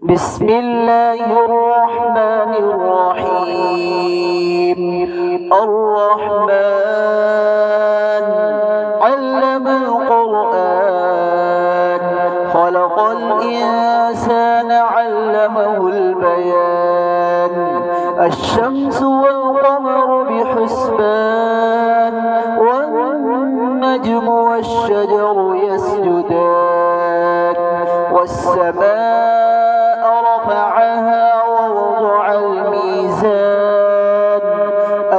بسم الله الرحمن الرحيم. الرحمن علم القرآن، خلق الإنسان علمه البيان. الشمس والقمر بحسبان، والنجم والشجر يسجدان. والسماء رفعها ووضع الميزان،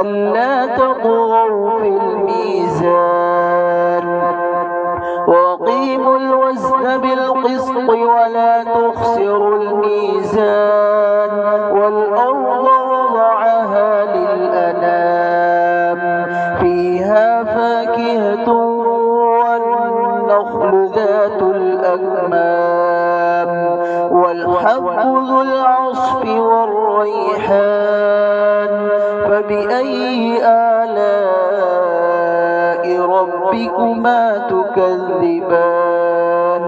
ألا تطغوا في الميزان. وأقيموا الوزن بالقسط ولا تخسروا الميزان. والأرض وضعها للأنام، فيها فاكهة والنخل ذات الأكمام، والحب ذو العصف والريحان. فبأي آلاء ربكما تكذبان؟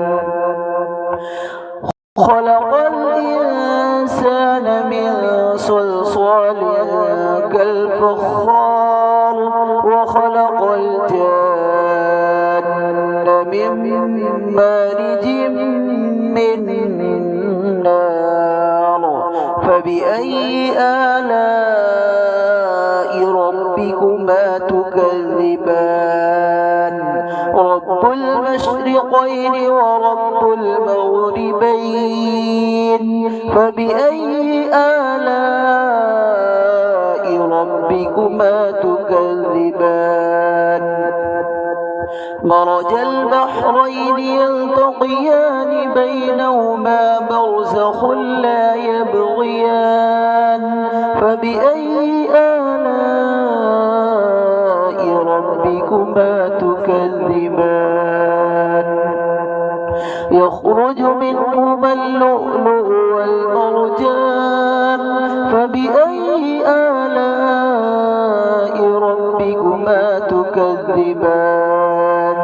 خلق الإنسان من صلصال كالفخار، وخلق الجان من مارج من نار. فبأي آلاء ربكما تكذبان؟ رب المشرقين ورب المغربين. فبأي آلاء ربكما تكذبان؟ مرج البحرين يلتقيان، بينهما برزخ لا يبغيان. فبأي آلاء ربكما تكذبان؟ يخرج منهما اللؤلؤ والمرجان. فبأي آلاء ربكما تكذبان؟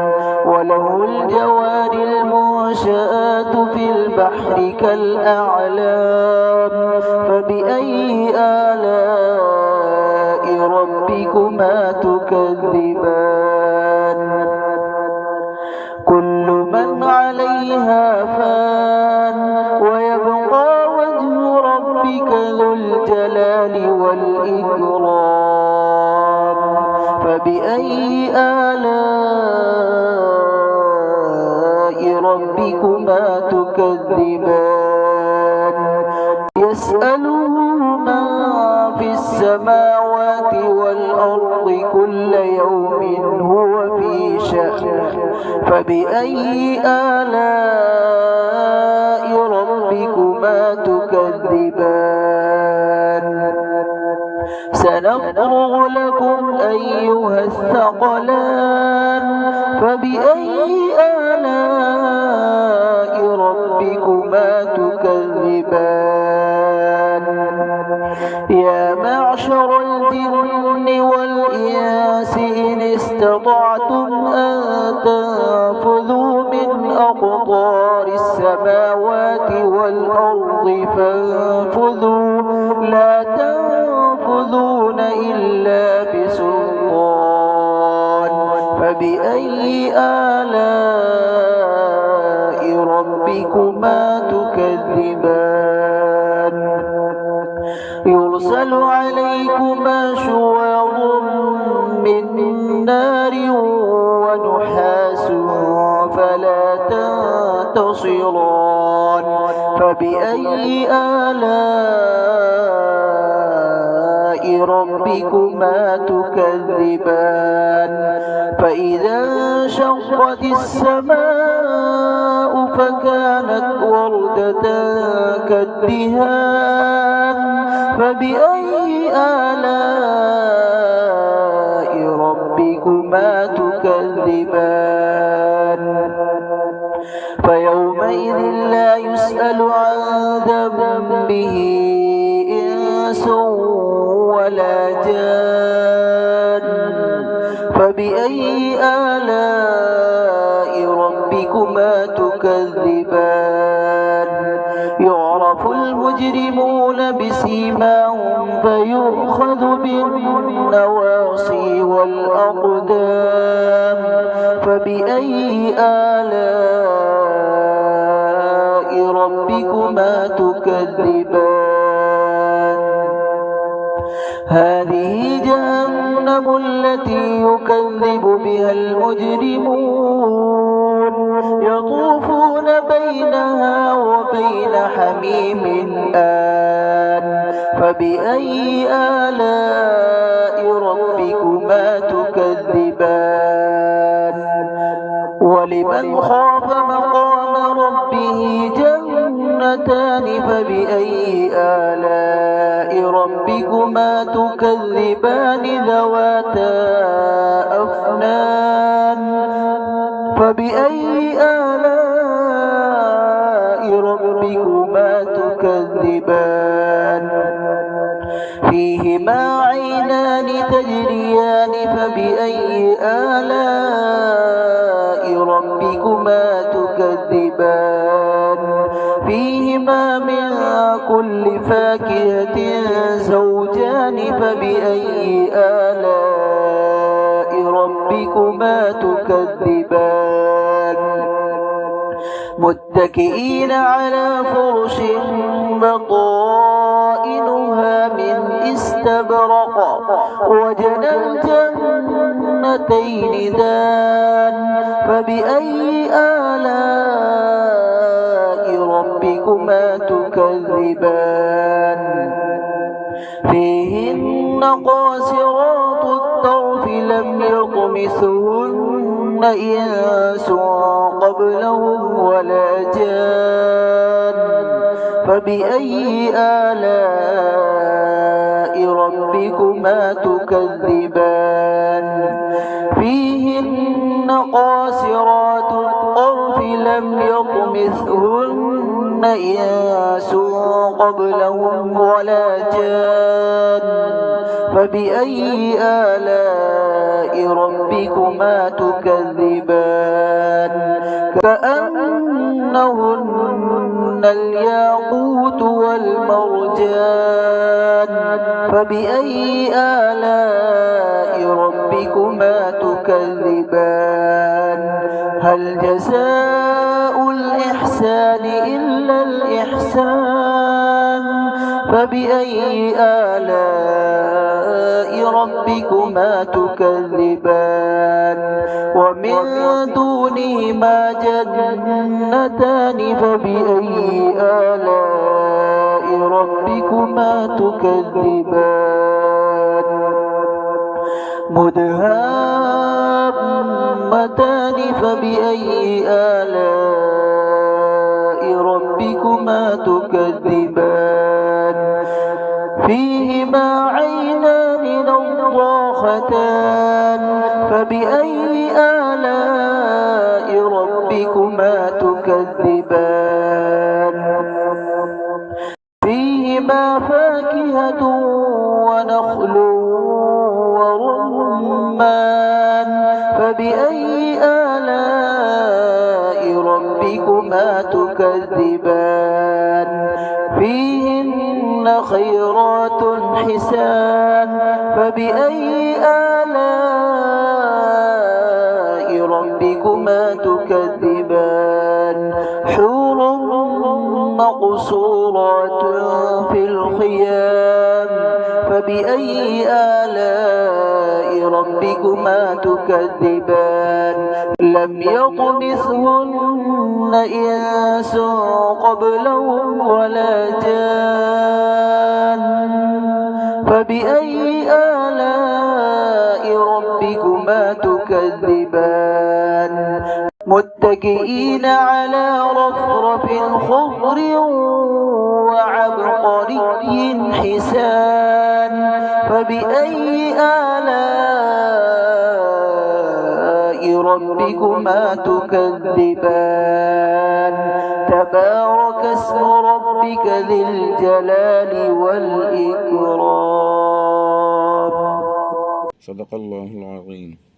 وله الجوار المنشآت في البحر كالأعلام. فبأي آلاء ربكما تكذبان؟ كل من عليها فان، ويبقى وجه ربك ذو الجلال والإكرام. فبأي آلاء ربكما تكذبان؟ يسأله من في السماوات والأرض كل يوم هو في شأن. فبأي آلاء ربكما تكذبان؟ سنفرغ لكم أيها الثقلان. فبأي آلاء ربكما تكذبان؟ يا معشر الجن والإنس إن استطعتم أن تنفذوا من أقطار السماوات والأرض فانفذوا، لا تنفذون إلا بسلطان. فبأي آلاء ربكما تكذبان؟ يرسل عليكما شواظ من نار ونحاس فلا تنتصران. فبأي آلاء ربكما تكذبان؟ فإذا انشقت السماء فكانت وردة كالدهان. فبأي آلاء ربكما تكذبان؟ فيومئذ لا يسأل عن ذنبه إنس ولا جان. فبأي آلاء ربكما تكذبان؟ يعرف المجرمون بسيماهم فيؤخذ بالنواصي والأقدام فبأي آلاء ربكما تكذبان هذه جهنم التي يكذب بها المجرمون يطوفون بينها وبين حميم آن فبأي آلاء ربكما تكذبان ولمن خاف مقام ربه جنتان فبأي آلاء ربكما تكذبان ذواتا أفنان فبأي آلاء ربكما تكذبان فيهما عينان تجريان فبأي آلاء ربكما تكذبان فيهما من كل فاكهة زوجان فبأي آلاء ربكما تكذبان متكئين على فرش بطائنها من استبرق وجنى الجنتين دان فبأي آلاء ربكما تكذبان فيهن قاصرات الطرف لم يطمثهن إنس قبلهم ولا جان فبأي آلاء ربكما تكذبان فيهن قاصرات الطرف لم يطمثهن إنس قبلهم ولا جان فبأي آلاء ربكما تكذبان كأنهن الياقوت والمرجان فبأي آلاء ربكما تكذبان هل جزاء الإحسان إلا الإحسان فبأي آلاء ربكما تكذبان ومن دونهما جنتان فبأي آلاء ربكما تكذبان مدهامتان فبأي آلاء ربكما تكذبان فيهما عينان نضاختان فبأي آلاء ربكما تكذبان فيهما فاكهة ونخل ورمان فبأي آلاء ربكما تكذبان فيهن خيرات حسان فبأي آلاء ربكما تكذبان حور مقصورات في الخيام فبأي آلاء ربكما تكذبان لم يطمثهن إنس قبلهم ولا جان فبأي آلاء ربكما تكذبان متكئين على رفرف خضر وعبقري حسان فبأي آلاء ربكما تكذبان تبارك اسم ربك ذي الجلال والإكرام. صدق الله العظيم.